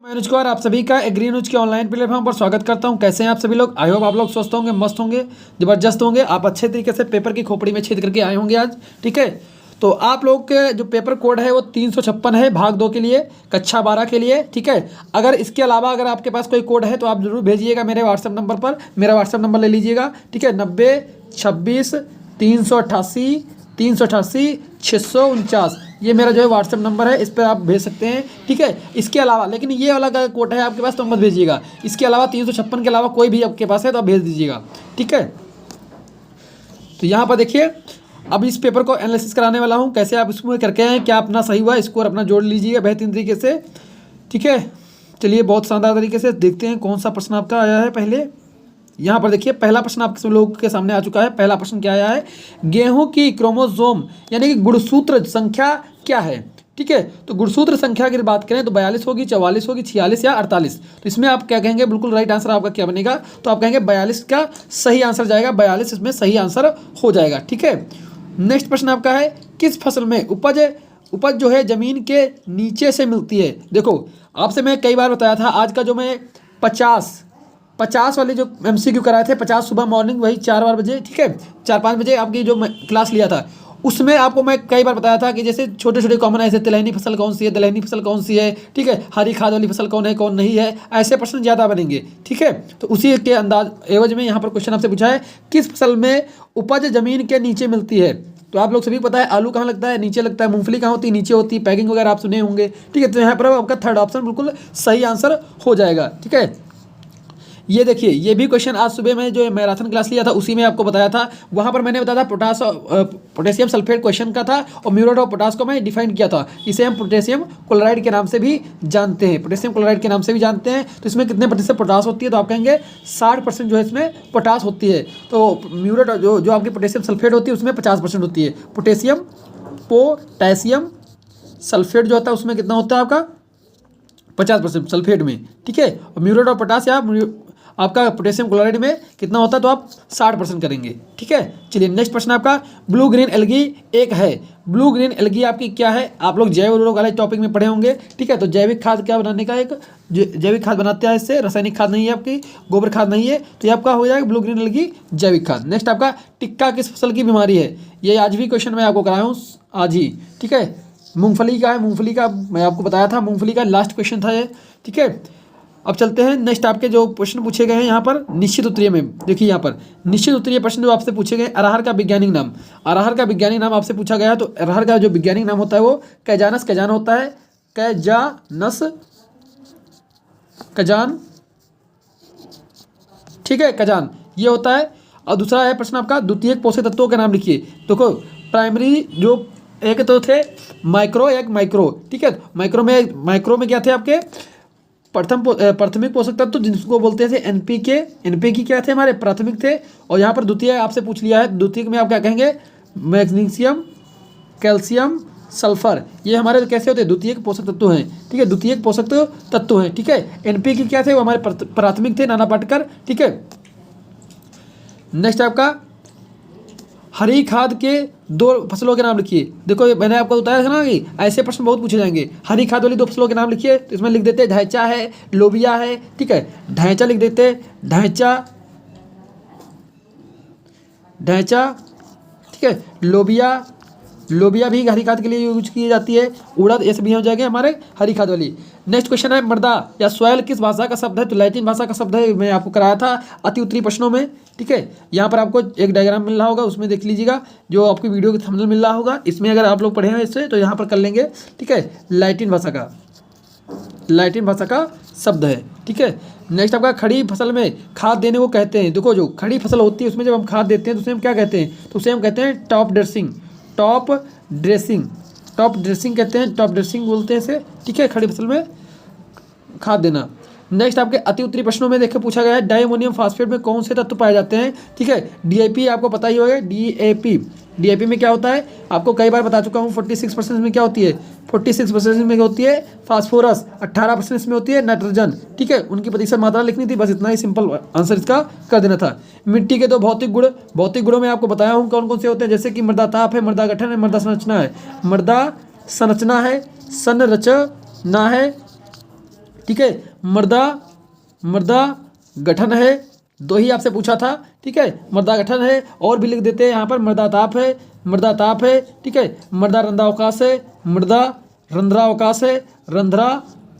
मैं अनुज कुमार आप सभी का एग्री न्यूज के ऑनलाइन प्लेटफॉर्म पर स्वागत करता हूं। कैसे हैं आप सभी लोग? आई होप आप लोग स्वस्थ होंगे, मस्त होंगे, जबरदस्त होंगे। आप अच्छे तरीके से पेपर की खोपड़ी में छेद करके आए होंगे आज। ठीक है, तो आप लोग के जो पेपर कोड है वो 356 है भाग 2 के लिए, कक्षा 12 के लिए। ठीक है, अगर इसके अलावा अगर आपके पास कोई कोड है तो आप जरूर भेजिएगा मेरे व्हाट्सएप नंबर पर। मेरा व्हाट्सएप नंबर ले लीजिएगा। ठीक है, 90 26 388 ये मेरा जो है व्हाट्सएप नंबर है, इस पर आप भेज सकते हैं। ठीक है, इसके अलावा लेकिन ये वाला अगर कोड है आपके पास तो मत भेजिएगा। इसके अलावा 356 के अलावा कोई भी आपके पास है तो आप भेज दीजिएगा। ठीक है, तो यहाँ पर देखिए अब इस पेपर को एनालिसिस कराने वाला हूँ। कैसे आप इसमें करके हैं, क्या अपना सही हुआ, स्कोर अपना जोड़ लीजिएगा बेहतरीन तरीके से। ठीक है, चलिए बहुत शानदार तरीके से देखते हैं कौन सा प्रश्न आपका आया है। पहले यहाँ पर देखिए पहला प्रश्न आप लोगों के सामने आ चुका है। पहला प्रश्न क्या आया है, गेहूं की क्रोमोसोम यानी कि गुणसूत्र संख्या क्या है। ठीक है, तो गुणसूत्र संख्या की बात करें तो 42 होगी, 44 होगी, 46 या 48। तो इसमें आप क्या कहेंगे, बिल्कुल राइट आंसर आपका क्या बनेगा, तो आप कहेंगे 42 का सही आंसर जाएगा, 42 इसमें सही आंसर हो जाएगा। ठीक है, नेक्स्ट प्रश्न आपका है, किस फसल में उपज जो है जमीन के नीचे से मिलती है। देखो आपसे मैं कई बार बताया था, आज का जो मैं 50 वाले जो MCQ कराए थे, 50 सुबह मॉर्निंग वही 4 बजे। ठीक है, 4-5 बजे आपकी जो मैं क्लास लिया था उसमें आपको मैं कई बार बताया था कि जैसे छोटे छोटे कॉमन ऐसे तिलहनी फसल कौन सी है, दलहनी फसल कौन सी है। ठीक है, हरी खाद वाली फसल कौन है कौन नहीं है, ऐसे प्रश्न ज़्यादा बनेंगे। ठीक है, तो उसी के अंदाज एवज में यहाँ पर क्वेश्चन आपसे पूछा है, किस फसल में उपज जमीन के नीचे मिलती है। तो आप लोग सभी पता है आलू कहाँ लगता है, नीचे लगता है। मूंगफली कहाँ होती है, नीचे होती है। पैकिंग वगैरह आप सुने होंगे। ठीक है, तो यहाँ पर आपका थर्ड ऑप्शन बिल्कुल सही आंसर हो जाएगा। ठीक है, ये देखिए ये भी क्वेश्चन आज सुबह में जो मैराथन क्लास लिया था उसी में आपको बताया था। वहाँ पर मैंने बताया था पोटेशियम सल्फेट क्वेश्चन का था और म्यूरेट ऑफ पोटास को मैं डिफाइन किया था। इसे हम पोटेशियम क्लोराइड के नाम से भी जानते हैं, पोटेशियम क्लोराइड के नाम से भी जानते हैं। तो इसमें कितने प्रतिशत पोटास होती है, तो आप कहेंगे 60% जो है इसमें पोटास होती है। तो म्यूरेट जो आपकी पोटेशियम सल्फेट होती है उसमें 50% होती है। पोटेशियम सल्फेट जो होता है उसमें कितना होता है आपका 50% सल्फेट में। ठीक है, और म्यूरेट ऑफ पोटास या आपका पोटेशियम क्लोराइड में कितना होता है तो आप 60% करेंगे। ठीक है, चलिए नेक्स्ट प्रश्न आपका, ब्लू ग्रीन एल्गी एक है। ब्लू ग्रीन एल्गी आपकी क्या है, आप लोग जैव उर्वरक वाले टॉपिक में पढ़े होंगे। ठीक है, तो जैविक खाद क्या बनाने का, एक जैविक खाद बनाते हैं इससे, रासायनिक खाद नहीं है आपकी, गोबर खाद नहीं है। तो ये आपका हो जाएगा ब्लू ग्रीन एल्गी जैविक खाद। नेक्स्ट आपका, टिक्का किस फसल की बीमारी है। ये आज भी क्वेश्चन मैं आपको कराया हूँ आज ही। ठीक है, मूंगफली का है, मूंगफली का मैं आपको बताया था, मूंगफली का लास्ट क्वेश्चन था ये। ठीक है, अब चलते हैं नेक्स्ट आपके जो प्रश्न पूछे गए हैं यहाँ पर निश्चित उत्तरीय में। देखिए यहाँ पर निश्चित उत्तरीय प्रश्न जो आपसे पूछे गए, अरहर का वैज्ञानिक नाम। अरहर का वैज्ञानिक नाम आपसे पूछा गया है, तो अरहर का जो वैज्ञानिक नाम होता है वो कैजान होता है। कजान। ठीक है, कजान ये होता है। और दूसरा है प्रश्न आपका, द्वितीयक पोषक तत्वों के नाम लिखिए। देखो प्राइमरी जो एक तो थे माइक्रो, एक माइक्रो। ठीक है, माइक्रो में क्या थे आपके प्राथमिक पोषक तत्व जिनको बोलते थे एनपीके क्या थे हमारे प्राथमिक थे। और यहाँ पर द्वितीय आपसे पूछ लिया है, द्वितीय में आप क्या कहेंगे, मैग्नीशियम, कैल्शियम, सल्फर, ये हमारे कैसे होते हैं, द्वितीयक पोषक तत्व हैं। ठीक है, द्वितीयक पोषक तत्व हैं। ठीक है, एनपीके क्या थे, वो हमारे प्राथमिक थे, नाना पाटेकर। ठीक है, नेक्स्ट आपका, हरी खाद के 2 फसलों के नाम लिखिए। देखो मैंने आपको बताया था ना कि ऐसे प्रश्न बहुत पूछे जाएंगे। हरी खाद वाली 2 फसलों के नाम लिखिए, तो इसमें लिख देते हैं ढैंचा है, लोबिया है। ठीक है, ढैंचा लिख देते हैं, ढैंचा। ठीक है, लोबिया भी हरी खाद के लिए यूज की जाती है। उड़द ये सभी हो जाएंगे हमारे हरी खाद वाली। नेक्स्ट क्वेश्चन है, मृदा या सॉइल किस भाषा का शब्द है, तो लैटिन भाषा का शब्द है। मैं आपको कराया था अति उत्तरी प्रश्नों में। ठीक है, यहाँ पर आपको एक डायग्राम मिल रहा होगा, उसमें देख लीजिएगा, जो आपकी वीडियो के थंबनेल मिल रहा होगा, इसमें अगर आप लोग पढ़े हैं इससे तो यहाँ पर कर लेंगे। ठीक है, लैटिन भाषा का शब्द है। ठीक है, नेक्स्ट आपका, खड़ी फसल में खाद देने को कहते हैं। देखो जो खड़ी फसल होती है उसमें जब हम खाद देते हैं तो उसे हम क्या कहते हैं, तो उसे हम कहते हैं टॉप ड्रेसिंग कहते हैं, टॉप ड्रेसिंग बोलते हैं इसे। ठीक है, खड़ी फसल में खाद देना। नेक्स्ट आपके अति उत्तरी प्रश्नों में देखिए पूछा गया है, डायमोनियम फास्फेट में कौन से तत्व पाए जाते हैं। ठीक है, डीएपी आपको पता ही होगा, डीएपी में क्या होता है, आपको कई बार बता चुका हूँ। 46% में क्या होती है, 46% में होती है फास्फोरस, 18% में होती है नाइट्रोजन। ठीक है, उनकी प्रतिशत मात्रा लिखनी थी, बस इतना ही सिंपल आंसर इसका कर देना था। मिट्टी के 2 भौतिक गुणों में आपको बताया हूँ कौन कौन से होते हैं, जैसे कि मृदा ताप है, मृदा गठन है, मृदा संरचना है। ठीक है। मृदा गठन है, 2 ही आपसे पूछा था, ठीक है। मृदा गठन है, और भी लिख देते हैं यहाँ पर मृदा ताप है, ठीक है। मृदा रंध्रावकाश है, मृदा रंध्रावकाश है, रंध्रा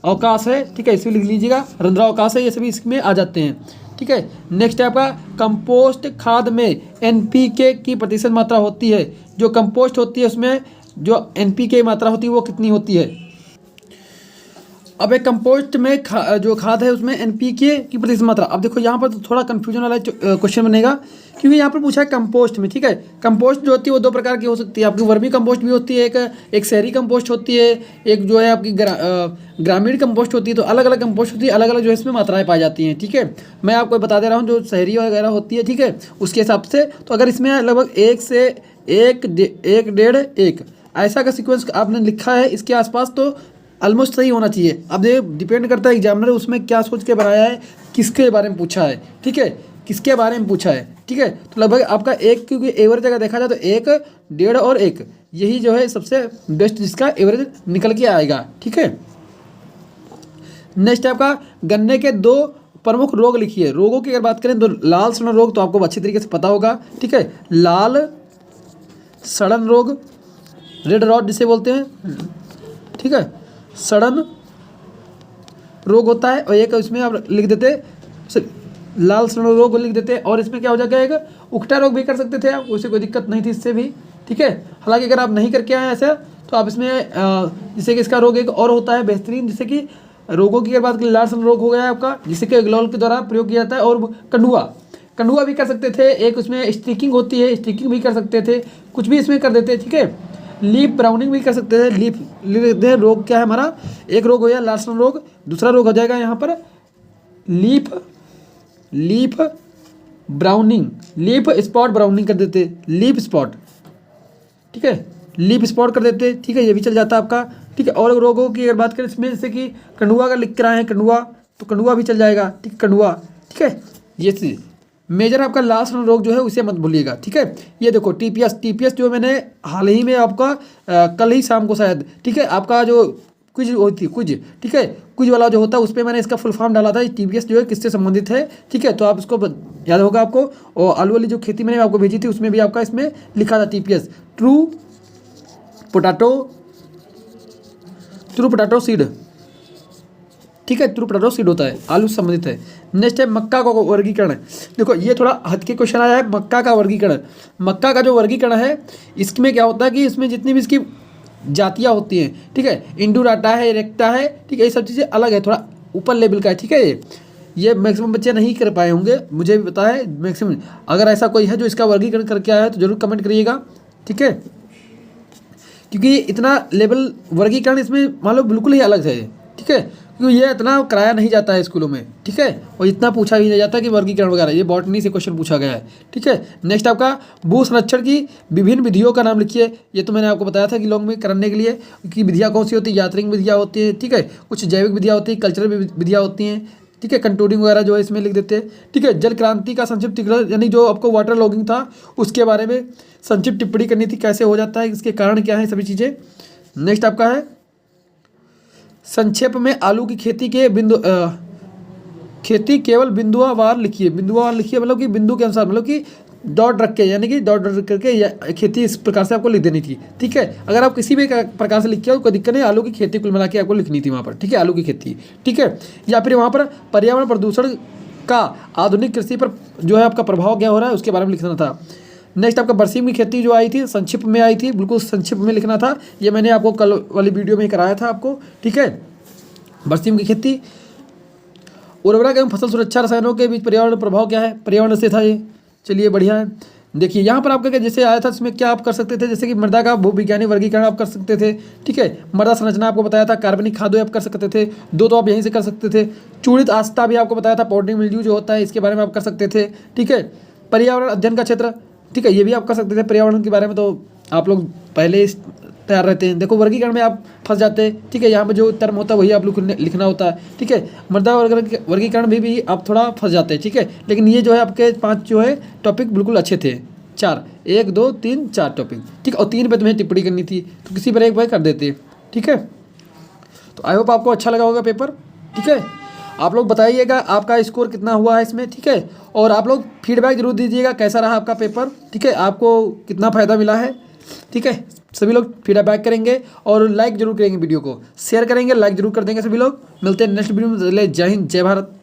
अवकाश है, ठीक है। इसमें लिख लीजिएगा रंध्रावकाश है, ये सभी इसमें आ जाते हैं, ठीक है। नेक्स्ट है आपका कंपोस्ट खाद में एनपीके की प्रतिशत मात्रा होती है। जो कंपोस्ट होती है उसमें जो एनपीके मात्रा होती है वो कितनी होती है। अब एक कंपोस्ट में जो खाद है उसमें एनपीके की प्रतिशत मात्रा। अब देखो यहाँ पर तो थोड़ा कन्फ्यूजन वाला क्वेश्चन बनेगा, क्योंकि यहाँ पर पूछा है कंपोस्ट में, ठीक है। कंपोस्ट जो होती है वो 2 प्रकार की हो सकती है, आपकी वर्मी कंपोस्ट भी होती है, एक शहरी कंपोस्ट होती है, एक जो है आपकी ग्रामीण कंपोस्ट होती है। तो अलग अलग कंपोस्ट होती है, अलग अलग जो है इसमें मात्राएं पाई जाती हैं, ठीक है। मैं आपको बता दे रहा हूँ जो शहरी वगैरह होती है, ठीक है, उसके हिसाब से। तो अगर इसमें लगभग 1 से 1.5 ऐसा का सिक्वेंस आपने लिखा है इसके आसपास, तो ऑलमोस्ट सही होना चाहिए। अब ये डिपेंड करता है एग्जामिनर उसमें क्या सोच के बनाया है, किसके बारे में पूछा है, ठीक है, किसके बारे में पूछा है, ठीक है। तो लगभग आपका 1, क्योंकि एवरेज अगर देखा जाए तो 1, 1.5 और 1 यही जो है सबसे बेस्ट जिसका एवरेज निकल के आएगा, ठीक है। नेक्स्ट आपका गन्ने के 2 प्रमुख रोग लिखिए। रोगों की अगर बात करें तो लाल सड़न रोग तो आपको अच्छी तरीके से पता होगा, ठीक है। लाल सड़न रोग, रेड रॉट जिसे बोलते हैं, ठीक है, सड़न रोग होता है। और एक इसमें आप लिख देते लाल सड़न रोग लिख देते, और इसमें क्या हो जाएगा, एक उकटा रोग भी कर सकते थे आप, उससे कोई दिक्कत नहीं थी इससे भी, ठीक है। हालांकि अगर आप नहीं करके आए ऐसा तो आप इसमें जैसे कि इसका रोग एक और होता है बेहतरीन, जैसे कि रोगों की अगर बात करें लाल सड़न रोग हो गया आपका, जिसे कि ग्लोल के द्वारा प्रयोग किया जाता है। और कंडुआ भी कर सकते थे, एक उसमें स्टिकिंग होती है, स्टिकिंग भी कर सकते थे, कुछ भी इसमें कर देते, ठीक है। लीफ ब्राउनिंग भी कर सकते थे। लीफ रोग क्या है हमारा, एक रोग हो गया लाल सड़न रोग, दूसरा रोग हो जाएगा यहाँ पर leaf browning, leaf spot browning कर देते, लीफ स्पॉट, ठीक है, लीफ स्पॉट कर देते, ठीक है, ये भी चल जाता है आपका, ठीक है। और रोगों की अगर बात करें इसमें जैसे कि कंडुआ का लिख कर आए हैं, कंडुआ, तो कंडुआ भी चल जाएगा, ठीक है, कंडुआ, ठीक है। ये चीज़ मेजर आपका लाल सड़न रोग जो है उसे मत भूलिएगा, ठीक है। ये देखो टीपीएस जो मैंने हाल ही में आपका कल ही शाम को शायद, ठीक है, आपका जो क्विज होती है क्विज, ठीक है, क्विज वाला जो होता है उस पर मैंने इसका फुल फॉर्म डाला था, टीपीएस जो है किससे संबंधित है, ठीक है। तो आप इसको याद होगा आपको। और आलू वाली जो खेती मैंने आपको भेजी थी उसमें भी आपका इसमें लिखा था टीपीएस, ट्रू पोटैटो सीड, ठीक है, ट्रू पोटैटो सीड होता है, आलू से संबंधित है। नेक्स्ट है मक्का का वर्गीकरण। देखो ये थोड़ा हद के क्वेश्चन आया है, मक्का का वर्गीकरण। मक्का का जो वर्गीकरण है इसमें क्या होता है कि इसमें जितनी भी इसकी जातियाँ होती हैं, ठीक है, इंडोराटा है, इरेक्टा है, ठीक है, ये सब चीज़ें अलग है, थोड़ा ऊपर लेवल का है, ठीक है। ये मैक्सिमम बच्चे नहीं कर पाए होंगे, मुझे भी पता है मैक्सिमम। अगर ऐसा कोई है जो इसका वर्गीकरण करके आया है तो जरूर कमेंट करिएगा, ठीक है, क्योंकि इतना लेवल वर्गीकरण इसमें मान लो बिल्कुल ही अलग है, ठीक है, क्योंकि ये इतना कराया नहीं जाता है स्कूलों में, ठीक है, और इतना पूछा भी नहीं जाता कि वर्गीकरण वगैरह, ये बॉटनी से क्वेश्चन पूछा गया है, ठीक है। नेक्स्ट आपका भू संरक्षण की विभिन्न विधियों का नाम लिखिए। ये तो मैंने आपको बताया था कि लॉन्ग में करने के लिए कि विधियाँ कौन सी होती है, यात्रिक विधियाँ होती है, ठीक है, कुछ जैविक विधियाँ होती है, कल्चरल विधियाँ होती हैं, ठीक है, कंटूरिंग वगैरह जो है इसमें लिख देते हैं, ठीक है। जल क्रांति का संक्षिप्त यानी जो आपको वाटर लॉगिंग था उसके बारे में संक्षिप्त टिप्पणी करनी थी, कैसे हो जाता है, इसके कारण क्या है, सभी चीज़ें। नेक्स्ट आपका है संक्षेप में आलू की खेती के खेती केवल बिंदुवार लिखिए। बिंदुवार लिखिए मतलब कि बिंदु के अनुसार, मतलब कि डॉट रख के, यानी कि डॉट करके खेती इस प्रकार से आपको लिख देनी थी, ठीक है। अगर आप किसी भी प्रकार से लिखिए कोई दिक्कत नहीं, आलू की खेती कुल मिला के आपको लिखनी थी वहाँ पर, ठीक है, आलू की खेती, ठीक है। या फिर वहाँ पर पर्यावरण प्रदूषण का आधुनिक कृषि पर जो है आपका प्रभाव क्या हो रहा है उसके बारे में लिखना था। नेक्स्ट आपका बरसीम की खेती जो आई थी संक्षिप्त में आई थी, बिल्कुल संक्षिप्त में लिखना था, ये मैंने आपको कल वाली वीडियो में कराया था आपको, ठीक है। बरसीम की खेती, उर्वरक एवं फसल सुरक्षा रसायनों के बीच पर्यावरण प्रभाव क्या है, पर्यावरण से था ये, चलिए बढ़िया है। देखिए यहाँ पर आपका जैसे आया था इसमें क्या आप कर सकते थे, जैसे कि मृदा का भूविज्ञानिक वर्गीकरण आप कर सकते थे, ठीक है। मृदा संरचना आपको बताया था, कार्बनिक खादों आप कर सकते थे, दो तो आप यहीं से कर सकते थे। चूड़ित आस्था भी आपको बताया था, पाउडरिंग मिल्ड्यू जो होता है इसके बारे में आप कर सकते थे, ठीक है। पर्यावरण अध्ययन का क्षेत्र, ठीक है, ये भी आप कर सकते थे। पर्यावरण के बारे में तो आप लोग पहले तैयार रहते हैं। देखो वर्गीकरण में आप फंस जाते हैं, ठीक है, यहाँ पे जो टर्म होता है वही आप लोग लिखना होता है, ठीक है। मृदा वर्गीकरण भी आप थोड़ा फंस जाते हैं, ठीक है। लेकिन ये जो है आपके 5 जो है टॉपिक बिल्कुल अच्छे थे, 4 1 2 3 4 टॉपिक, ठीक है। और 3 पे तुम्हें टिप्पणी करनी थी तो किसी पर एक भाई कर देते, ठीक है। तो आई होप आपको अच्छा लगा होगा पेपर। ठीक है। आप लोग बताइएगा आपका स्कोर कितना हुआ है इसमें, ठीक है। और आप लोग फीडबैक जरूर दीजिएगा कैसा रहा आपका पेपर, ठीक है, आपको कितना फ़ायदा मिला है, ठीक है। सभी लोग फीडबैक करेंगे और लाइक जरूर करेंगे, वीडियो को शेयर करेंगे, लाइक जरूर कर देंगे सभी लोग। मिलते हैं नेक्स्ट वीडियो में। जय हिंद, जय भारत।